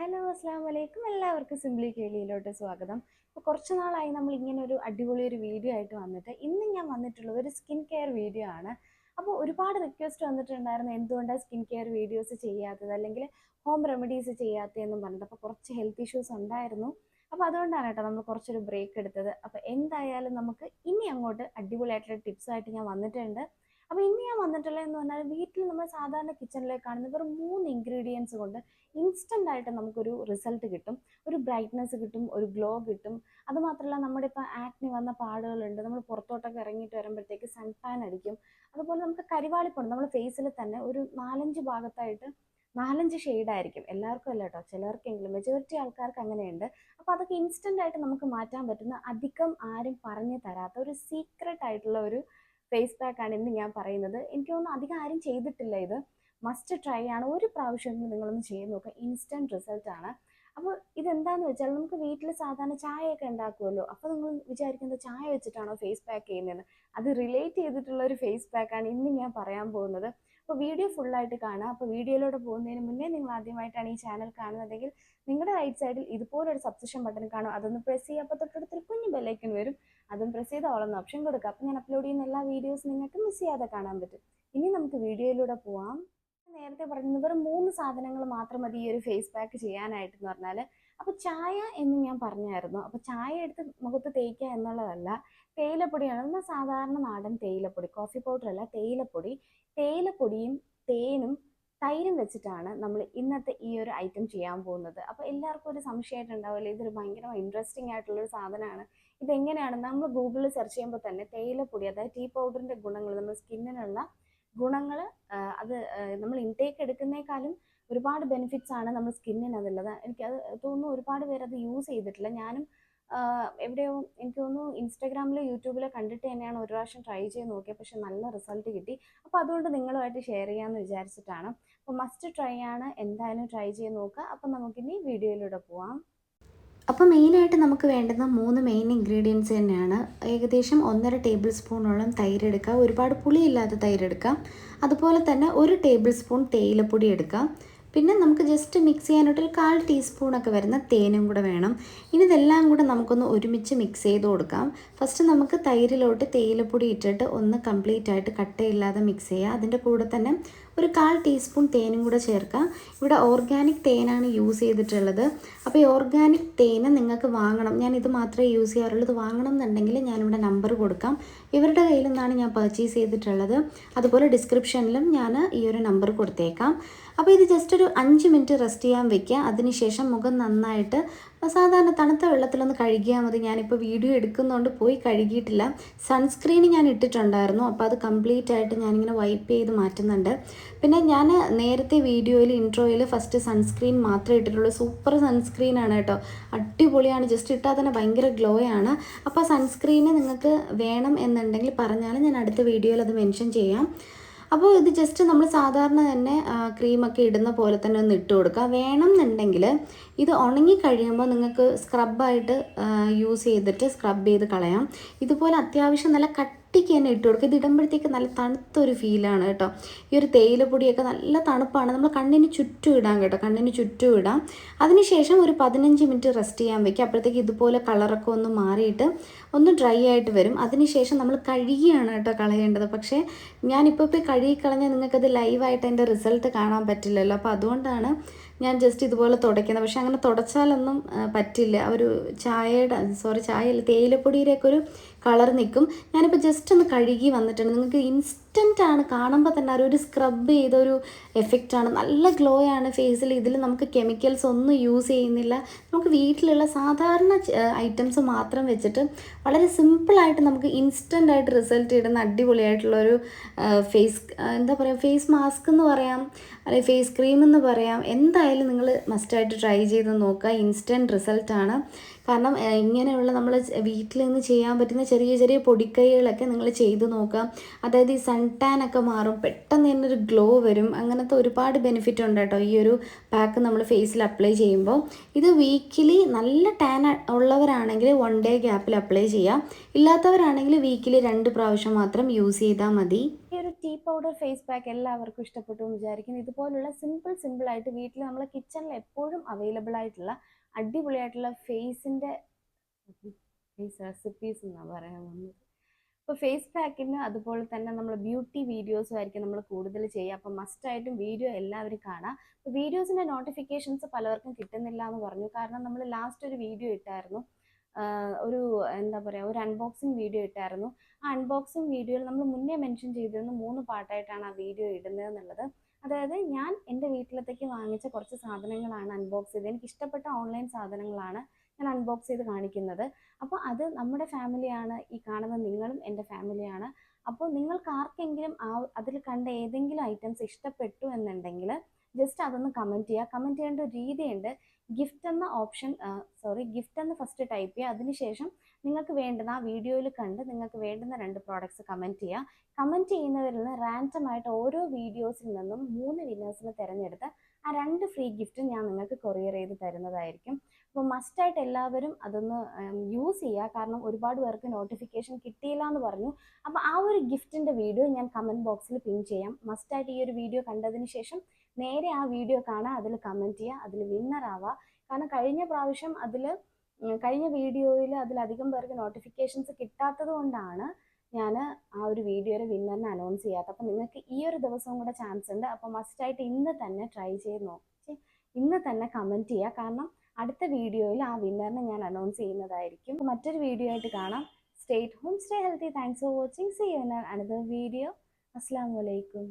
Hello അസ്സാം വലൈക്കും എല്ലാവർക്കും സിംപ്ലി കേളിയിലോട്ട് സ്വാഗതം. ഇപ്പോൾ കുറച്ച് നാളായി നമ്മൾ ഇങ്ങനെ ഒരു അടിപൊളി ഒരു വീഡിയോ ആയിട്ട് വന്നിട്ട് ഇന്ന് ഞാൻ വന്നിട്ടുള്ളത് ഒരു സ്കിൻ കെയർ വീഡിയോ ആണ്. അപ്പോൾ ഒരുപാട് റിക്വസ്റ്റ് വന്നിട്ടുണ്ടായിരുന്നു എന്തുകൊണ്ടാണ് സ്കിൻ കെയർ വീഡിയോസ് ചെയ്യാത്തത് അല്ലെങ്കിൽ ഹോം റെമഡീസ് ചെയ്യാത്തതെന്നും പറഞ്ഞിട്ട്. അപ്പോൾ കുറച്ച് ഹെൽത്ത് ഇഷ്യൂസ് ഉണ്ടായിരുന്നു. അപ്പോൾ അതുകൊണ്ടാണ് കേട്ടോ നമ്മൾ കുറച്ചൊരു ബ്രേക്ക് എടുത്തത്. അപ്പോൾ എന്തായാലും നമുക്ക് ഇനി അങ്ങോട്ട് അടിപൊളിയായിട്ടുള്ള ടിപ്സായിട്ട് ഞാൻ വന്നിട്ടുണ്ട്. അപ്പോൾ ഇന്ന് ഞാൻ വന്നിട്ടുള്ളതെന്ന് പറഞ്ഞാൽ വീട്ടിൽ നമ്മൾ സാധാരണ കിച്ചണിലേക്ക് കാണുന്ന വെറും 3 ഇൻഗ്രീഡിയൻസ് കൊണ്ട് ഇൻസ്റ്റൻ്റ് ആയിട്ട് നമുക്കൊരു റിസൾട്ട് കിട്ടും. ഒരു ബ്രൈറ്റ്നസ് കിട്ടും, ഒരു ഗ്ലോ കിട്ടും. അതുമാത്രമല്ല നമ്മുടെ ഇപ്പോൾ ആക്നി വന്ന പാടുകളുണ്ട്, നമ്മൾ പുറത്തോട്ടൊക്കെ ഇറങ്ങിയിട്ട് വരുമ്പോഴത്തേക്ക് സൺ ടാൻ അടിക്കും. അതുപോലെ നമുക്ക് കരിവാളിപ്പുണ്ട് നമ്മുടെ ഫേസിൽ തന്നെ ഒരു 4-5 ഭാഗത്തായിട്ട് 4 ഷെയ്ഡായിരിക്കും. എല്ലാവർക്കും അല്ല കേട്ടോ, ചിലർക്കെങ്കിലും മെജോറിറ്റി ആൾക്കാർക്ക് അങ്ങനെയുണ്ട്. അപ്പോൾ അതൊക്കെ ഇൻസ്റ്റൻ്റ് ആയിട്ട് നമുക്ക് മാറ്റാൻ പറ്റുന്ന അധികം ആരും പറഞ്ഞു തരാത്ത ഒരു സീക്രട്ട് ആയിട്ടുള്ള ഒരു ഫേസ് പാക്കാണ് ഇന്ന് ഞാൻ പറയുന്നത്. എനിക്ക് തോന്നുന്നു അധികം ആരും ചെയ്തിട്ടില്ല ഇത്. മസ്റ്റ് ട്രൈ ആണ്. ഒരു പ്രാവശ്യമെങ്കിലും നിങ്ങളൊന്ന് ചെയ്ത് നോക്കുക. ഇൻസ്റ്റൻറ്റ് റിസൾട്ട് ആണ്. അപ്പോൾ ഇതെന്താന്ന് വെച്ചാൽ നമുക്ക് വീട്ടിൽ സാധാരണ ചായയൊക്കെ ഉണ്ടാക്കുമല്ലോ. അപ്പോൾ നിങ്ങൾ വിചാരിക്കുന്നത് ചായ വെച്ചിട്ടാണോ ഫേസ് പാക്ക് ചെയ്യുന്നതെന്ന്. അത് റിലേറ്റ് ചെയ്തിട്ടുള്ള ഒരു ഫേസ് പാക്കാണ് ഇന്ന് ഞാൻ പറയാൻ പോകുന്നത്. അപ്പോൾ വീഡിയോ ഫുള്ളായിട്ട് കാണുക. അപ്പോൾ വീഡിയോയിലൂടെ പോകുന്നതിന് മുന്നേ നിങ്ങൾ ആദ്യമായിട്ടാണ് ഈ ചാനൽ കാണുന്നതെങ്കിൽ നിങ്ങളുടെ റൈറ്റ് സൈഡിൽ ഇതുപോലൊരു സബ്സ്ക്രിപ്ഷൻ ബട്ടൺ കാണും. അതൊന്ന് പ്രസ് ചെയ്യുക. അപ്പോൾ തൊട്ടടുത്തൊരു കുഞ്ഞു ബെല്ലൈക്കൺ വരും. അതും പ്രസ് ചെയ്ത് ഓൾ എന്ന ഓപ്ഷൻ കൊടുക്കുക. അപ്പോൾ ഞാൻ അപ്ലോഡ് ചെയ്യുന്ന എല്ലാ വീഡിയോസും നിങ്ങൾക്ക് മിസ് ചെയ്യാതെ കാണാൻ പറ്റും. ഇനി നമുക്ക് വീഡിയോയിലൂടെ പോവാം. നേരത്തെ പറഞ്ഞത് വെറും 3 സാധനങ്ങൾ മാത്രം മതി ഈ ഒരു ഫേസ് പാക്ക് ചെയ്യാനായിട്ട് എന്ന് പറഞ്ഞാൽ. അപ്പോൾ ചായ എന്ന് ഞാൻ പറഞ്ഞായിരുന്നു. അപ്പോൾ ചായ എടുത്ത് മുഖത്ത് തേക്കുക എന്നുള്ളതല്ല, തേയിലപ്പൊടിയാണ്. നമ്മൾ സാധാരണ നാടൻ തേയിലപ്പൊടി, കോഫി പൗഡർ അല്ല, തേയിലപ്പൊടി. തേയിലപ്പൊടിയും തേനും തൈരും വെച്ചിട്ടാണ് നമ്മൾ ഇന്നത്തെ ഈ ഒരു ഐറ്റം ചെയ്യാൻ പോകുന്നത്. അപ്പോൾ എല്ലാവർക്കും ഒരു സംശയമായിട്ടുണ്ടാവില്ലേ, ഇതൊരു ഭയങ്കര ഇൻട്രസ്റ്റിംഗ് ആയിട്ടുള്ളൊരു സാധനമാണ്. ഇതെങ്ങനെയാണ് നമ്മൾ ഗൂഗിളിൽ സെർച്ച് ചെയ്യുമ്പോൾ തന്നെ തേയിലപ്പൊടി, അതായത് ടീ പൗഡറിൻ്റെ ഗുണങ്ങൾ, നമ്മുടെ സ്കിന്നിനുള്ള ഗുണങ്ങൾ, അത് നമ്മൾ ഇൻടേക്ക് എടുക്കുന്നേക്കാളും ഒരുപാട് ബെനിഫിറ്റ്സ് ആണ് നമ്മൾ സ്കിന്നിന് അതുള്ളത്. എനിക്കത് തോന്നുന്നു ഒരുപാട് പേര് അത് യൂസ് ചെയ്തിട്ടില്ല. ഞാനും എവിടെയോ എനിക്ക് തോന്നുന്നു ഇൻസ്റ്റാഗ്രാമിലോ യൂട്യൂബിലോ കണ്ടിട്ട് തന്നെയാണ് ഒരു പ്രാവശ്യം ട്രൈ ചെയ്ത് നോക്കിയത്. പക്ഷെ നല്ല റിസൾട്ട് കിട്ടി. അപ്പോൾ അതുകൊണ്ട് നിങ്ങളുമായിട്ട് ഷെയർ ചെയ്യാമെന്ന് വിചാരിച്ചിട്ടാണ്. അപ്പോൾ മസ്റ്റ് ട്രൈ ആണ്, എന്തായാലും ട്രൈ ചെയ്ത് നോക്കുക. അപ്പം നമുക്കിനി വീഡിയോയിലൂടെ പോവാം. അപ്പോൾ മെയിനായിട്ട് നമുക്ക് വേണ്ടുന്ന 3 മെയിൻ ഇൻഗ്രീഡിയൻസ് തന്നെയാണ്. ഏകദേശം 1.5 ടേബിൾ സ്പൂണോളം തൈര് എടുക്കുക. ഒരുപാട് പുളിയില്ലാത്ത തൈര് എടുക്കാം. അതുപോലെ തന്നെ 1 ടേബിൾ സ്പൂൺ തേയിലപ്പൊടി എടുക്കാം. പിന്നെ നമുക്ക് ജസ്റ്റ് മിക്സ് ചെയ്യാനായിട്ട് ഒരു 1/4 ടീസ്പൂണൊക്കെ വരുന്ന തേനും കൂടെ വേണം. ഇനി ഇതെല്ലാം കൂടെ നമുക്കൊന്ന് ഒരുമിച്ച് മിക്സ് ചെയ്ത് കൊടുക്കാം. ഫസ്റ്റ് നമുക്ക് തൈരിലോട്ട് തേയിലപ്പൊടി ഇട്ടിട്ട് ഒന്ന് കംപ്ലീറ്റ് ആയിട്ട് കട്ടയില്ലാതെ മിക്സ് ചെയ്യുക. അതിൻ്റെ കൂടെ തന്നെ ഒരു 1/4 ടീസ്പൂൺ തേനും കൂടെ ചേർക്കാം. ഇവിടെ ഓർഗാനിക് തേനാണ് യൂസ് ചെയ്തിട്ടുള്ളത്. അപ്പോൾ ഈ ഓർഗാനിക് തേന് നിങ്ങൾക്ക് വാങ്ങണം. ഞാൻ ഇത് മാത്രമേ യൂസ് ചെയ്യാറുള്ളൂ. ഇത് വാങ്ങണം എന്നുണ്ടെങ്കിൽ ഞാനിവിടെ നമ്പർ കൊടുക്കാം. ഇവരുടെ കയ്യിൽ നിന്നാണ് ഞാൻ പർച്ചേസ് ചെയ്തിട്ടുള്ളത്. അതുപോലെ ഡിസ്ക്രിപ്ഷനിലും ഞാൻ ഈ ഒരു നമ്പർ കൊടുത്തേക്കാം. അപ്പോൾ ഇത് ജസ്റ്റ് ഒരു 5 മിനിറ്റ് റെസ്റ്റ് ചെയ്യാൻ വെക്കുക. അതിനുശേഷം മുഖം നന്നായിട്ട് സാധാരണ തണുത്ത വെള്ളത്തിലൊന്ന് കഴുകിയാൽ മതി. ഞാനിപ്പോൾ വീഡിയോ എടുക്കുന്നതുകൊണ്ട് പോയി കഴുകിയിട്ടില്ല. സൺസ്ക്രീൻ ഞാൻ ഇട്ടിട്ടുണ്ടായിരുന്നു. അപ്പോൾ അത് കംപ്ലീറ്റ് ആയിട്ട് ഞാനിങ്ങനെ വൈപ്പ് ചെയ്ത് മാറ്റുന്നുണ്ട്. പിന്നെ ഞാൻ നേരത്തെ വീഡിയോയിൽ ഇൻട്രോയിൽ ഫസ്റ്റ് സൺസ്ക്രീൻ മാത്രമേ ഇട്ടിട്ടുള്ളൂ. സൂപ്പർ സൺസ്ക്രീനാണ് കേട്ടോ, അടിപൊളിയാണ്. ജസ്റ്റ് ഇട്ടാൽ തന്നെ ഭയങ്കര ഗ്ലോ ആണ്. അപ്പോൾ സൺസ്ക്രീന് നിങ്ങൾക്ക് വേണം എന്നുണ്ടെങ്കിൽ പറഞ്ഞാൽ ഞാൻ അടുത്ത വീഡിയോയിൽ അത് മെൻഷൻ ചെയ്യാം. അപ്പോൾ ഇത് ജസ്റ്റ് നമ്മൾ സാധാരണ തന്നെ ക്രീമൊക്കെ ഇടുന്ന പോലെ തന്നെ ഒന്ന് ഇട്ട് കൊടുക്കുക. വേണം എന്നുണ്ടെങ്കിൽ ഇത് ഉണങ്ങി കഴിയുമ്പോൾ നിങ്ങൾക്ക് സ്ക്രബായിട്ട് യൂസ് ചെയ്തിട്ട് സ്ക്രബ് ചെയ്ത് കളയാം. ഇതുപോലെ അത്യാവശ്യം നല്ല കട്ടിക്ക് തന്നെ ഇട്ട് കൊടുക്കുക. ഇത് ഇടുമ്പോഴത്തേക്ക് നല്ല തണുത്തൊരു ഫീലാണ് കേട്ടോ. ഈ ഒരു തേയിലപ്പൊടിയൊക്കെ നല്ല തണുപ്പാണ്. നമ്മൾ കണ്ണിന് ചുറ്റും ഇടാം കേട്ടോ, കണ്ണിന് ചുറ്റും ഇടാം. അതിനുശേഷം ഒരു 15 മിനിറ്റ് റെസ്റ്റ് ചെയ്യാൻ വെക്കുക. അപ്പോഴത്തേക്ക് ഇതുപോലെ കളറൊക്കെ ഒന്ന് മാറിയിട്ട് ഒന്ന് ഡ്രൈ ആയിട്ട് വരും. അതിനുശേഷം നമ്മൾ കഴുകിയാണ് കേട്ടോ കളയേണ്ടത്. പക്ഷേ ഞാനിപ്പോൾ കഴുകി കളഞ്ഞാൽ നിങ്ങൾക്കത് ലൈവായിട്ട് അതിൻ്റെ റിസൾട്ട് കാണാൻ പറ്റില്ലല്ലോ. അപ്പോൾ അതുകൊണ്ടാണ് ഞാൻ ജസ്റ്റ് ഇതുപോലെ തുടയ്ക്കുന്നത്. പക്ഷെ അങ്ങനെ തുടച്ചാലൊന്നും പറ്റില്ല. ഒരു ചായയല്ല, തേയിലപ്പൊടിയിലേക്ക് ഒരു കളർ നിൽക്കും. ഞാനിപ്പോൾ ജസ്റ്റ് ഒന്ന് കഴുകി വന്നിട്ടുണ്ട്. നിങ്ങൾക്ക് ഇൻസ്റ്റൻ്റ് ആണ്, കാണുമ്പോൾ തന്നെ ഒരു സ്ക്രബ് ചെയ്തൊരു എഫക്റ്റാണ്. നല്ല ഗ്ലോ ആണ് ഫേസിൽ. ഇതിൽ നമുക്ക് കെമിക്കൽസ് ഒന്നും യൂസ് ചെയ്യുന്നില്ല. നമുക്ക് വീട്ടിലുള്ള സാധാരണ ഐറ്റംസ് മാത്രം വെച്ചിട്ട് വളരെ സിമ്പിളായിട്ട് നമുക്ക് ഇൻസ്റ്റൻ്റ് ആയിട്ട് റിസൾട്ട് ഇടുന്ന അടിപൊളിയായിട്ടുള്ളൊരു ഫേസ് മാസ്ക് എന്ന് പറയാം, അല്ലെങ്കിൽ ഫേസ് ക്രീം എന്ന് പറയാം. എന്തായാലും നിങ്ങൾ മസ്റ്റായിട്ട് ട്രൈ ചെയ്ത് നോക്കുക. ഇൻസ്റ്റൻറ്റ് റിസൾട്ടാണ്. കാരണം ഇങ്ങനെയുള്ള നമ്മൾ വീട്ടിൽ നിന്ന് ചെയ്യാൻ പറ്റുന്ന ചെറിയ ചെറിയ പൊടിക്കൈകളൊക്കെ നിങ്ങൾ ചെയ്ത് നോക്കുക. അതായത് ഈ സൺ ടാൻ ഒക്കെ മാറും, പെട്ടെന്ന് തന്നെ ഒരു ഗ്ലോ വരും. അങ്ങനത്തെ ഒരുപാട് ബെനിഫിറ്റ് ഉണ്ട് കേട്ടോ ഈ ഒരു പാക്ക് നമ്മൾ ഫേസിൽ അപ്ലൈ ചെയ്യുമ്പോൾ. ഇത് വീക്കിലി നല്ല ടാൻ ഉള്ളവരാണെങ്കിൽ 1 ഡേ ഗ്യാപ്പിൽ അപ്ലൈ ചെയ്യാം. ഇല്ലാത്തവരാണെങ്കിൽ വീക്കിലി 2 പ്രാവശ്യം മാത്രം യൂസ് ചെയ്താൽ മതി. ഈ ഒരു ടീ പൗഡർ ഫേസ് പാക്ക് എല്ലാവർക്കും ഇഷ്ടപ്പെട്ടു എന്ന് വിചാരിക്കുന്നു. ഇതുപോലുള്ള സിമ്പിളായിട്ട് വീട്ടിൽ നമ്മളെ കിച്ചണിൽ എപ്പോഴും അവൈലബിൾ ആയിട്ടുള്ള അടിപൊളിയായിട്ടുള്ള ഫേസ് റെസിപ്പീസ് എന്നാണ് പറയാൻ വന്നത്. ഇപ്പോൾ ഫേസ് പാക്കിന് അതുപോലെ തന്നെ നമ്മൾ ബ്യൂട്ടി വീഡിയോസും ആയിരിക്കും നമ്മൾ കൂടുതൽ ചെയ്യുക. അപ്പം മസ്റ്റായിട്ടും വീഡിയോ എല്ലാവരും കാണാം. അപ്പോൾ വീഡിയോസിൻ്റെ നോട്ടിഫിക്കേഷൻസ് പലർക്കും കിട്ടുന്നില്ല എന്ന് പറഞ്ഞു. കാരണം നമ്മൾ ലാസ്റ്റ് ഒരു വീഡിയോ ഇട്ടായിരുന്നു, ഒരു എന്താ പറയുക, ഒരു അൺബോക്സിങ് വീഡിയോ ഇട്ടായിരുന്നു. ആ അൺബോക്സിങ് വീഡിയോയിൽ നമ്മൾ മുന്നേ മെൻഷൻ ചെയ്തിരുന്നു 3 പാർട്ടായിട്ടാണ് ആ വീഡിയോ ഇടുന്നത് എന്നുള്ളത്. അതായത് ഞാൻ എൻ്റെ വീട്ടിലത്തേക്ക് വാങ്ങിച്ച കുറച്ച് സാധനങ്ങളാണ് അൺബോക്സ് ചെയ്തത്. എനിക്ക് ഇഷ്ടപ്പെട്ട ഓൺലൈൻ സാധനങ്ങളാണ് ഞാൻ അൺബോക്സ് ചെയ്ത് കാണിക്കുന്നത്. അപ്പോൾ അത് നമ്മുടെ ഫാമിലിയാണ്, ഈ കാണുന്ന നിങ്ങളും എൻ്റെ ഫാമിലിയാണ്. അപ്പോൾ നിങ്ങൾക്ക് ആർക്കെങ്കിലും അതിൽ കണ്ട ഏതെങ്കിലും ഐറ്റംസ് ഇഷ്ടപ്പെട്ടു എന്നുണ്ടെങ്കിൽ ജസ്റ്റ് അതൊന്ന് കമൻറ്റ് ചെയ്യുക. കമൻറ്റ് ചെയ്യേണ്ട ഒരു രീതിയുണ്ട്. ഗിഫ്റ്റ് എന്ന ഓപ്ഷൻ ഗിഫ്റ്റ് എന്ന് ഫസ്റ്റ് ടൈപ്പ് ചെയ്യുക. അതിനുശേഷം നിങ്ങൾക്ക് വേണ്ടുന്ന ആ വീഡിയോയിൽ കണ്ട് നിങ്ങൾക്ക് വേണ്ടുന്ന 2 പ്രോഡക്റ്റ്സ് കമൻറ്റ് ചെയ്യുക. കമൻറ്റ് ചെയ്യുന്നവരിൽ നിന്ന് റാൻഡമായിട്ട് ഓരോ വീഡിയോസിൽ നിന്നും 3 വിന്നേഴ്സിനെ തിരഞ്ഞെടുത്ത് ആ 2 ഫ്രീ ഗിഫ്റ്റ് ഞാൻ നിങ്ങൾക്ക് കൊറിയർ ചെയ്ത് തരുന്നതായിരിക്കും. അപ്പോൾ മസ്റ്റായിട്ട് എല്ലാവരും അതൊന്ന് യൂസ് ചെയ്യുക. കാരണം ഒരുപാട് പേർക്ക് നോട്ടിഫിക്കേഷൻ കിട്ടിയില്ല എന്ന് പറഞ്ഞു. അപ്പോൾ ആ ഒരു ഗിഫ്റ്റിൻ്റെ വീഡിയോ ഞാൻ കമൻറ്റ് ബോക്സിൽ പിൻ ചെയ്യാം. മസ്റ്റായിട്ട് ഈ ഒരു വീഡിയോ കണ്ടതിന് ശേഷം നേരെ ആ വീഡിയോ കാണുക, അതിൽ കമൻറ്റ് ചെയ്യുക, അതിൽ വിന്നർ ആവുക. കാരണം കഴിഞ്ഞ വീഡിയോയിൽ അതിലധികം പേർക്ക് നോട്ടിഫിക്കേഷൻസ് കിട്ടാത്തത് കൊണ്ടാണ് ഞാൻ ആ ഒരു വീഡിയോയുടെ വിന്നറിനെ അനൗൺസ് ചെയ്യാത്തത്. അപ്പം നിങ്ങൾക്ക് ഈ ഒരു ദിവസവും കൂടെ ചാൻസ് ഉണ്ട്. അപ്പോൾ മസ്റ്റായിട്ട് ഇന്ന് തന്നെ ട്രൈ ചെയ്ത് നോക്കി ഇന്ന് തന്നെ കമൻറ്റ് ചെയ്യുക. കാരണം അടുത്ത വീഡിയോയിൽ ആ വിന്നറിനെ ഞാൻ അനൗൺസ് ചെയ്യുന്നതായിരിക്കും. മറ്റൊരു വീഡിയോ ആയിട്ട് കാണാം. Stay home, stay healthy. Thanks for watching. See you in another video. അസ്സലാമു അലൈക്കും.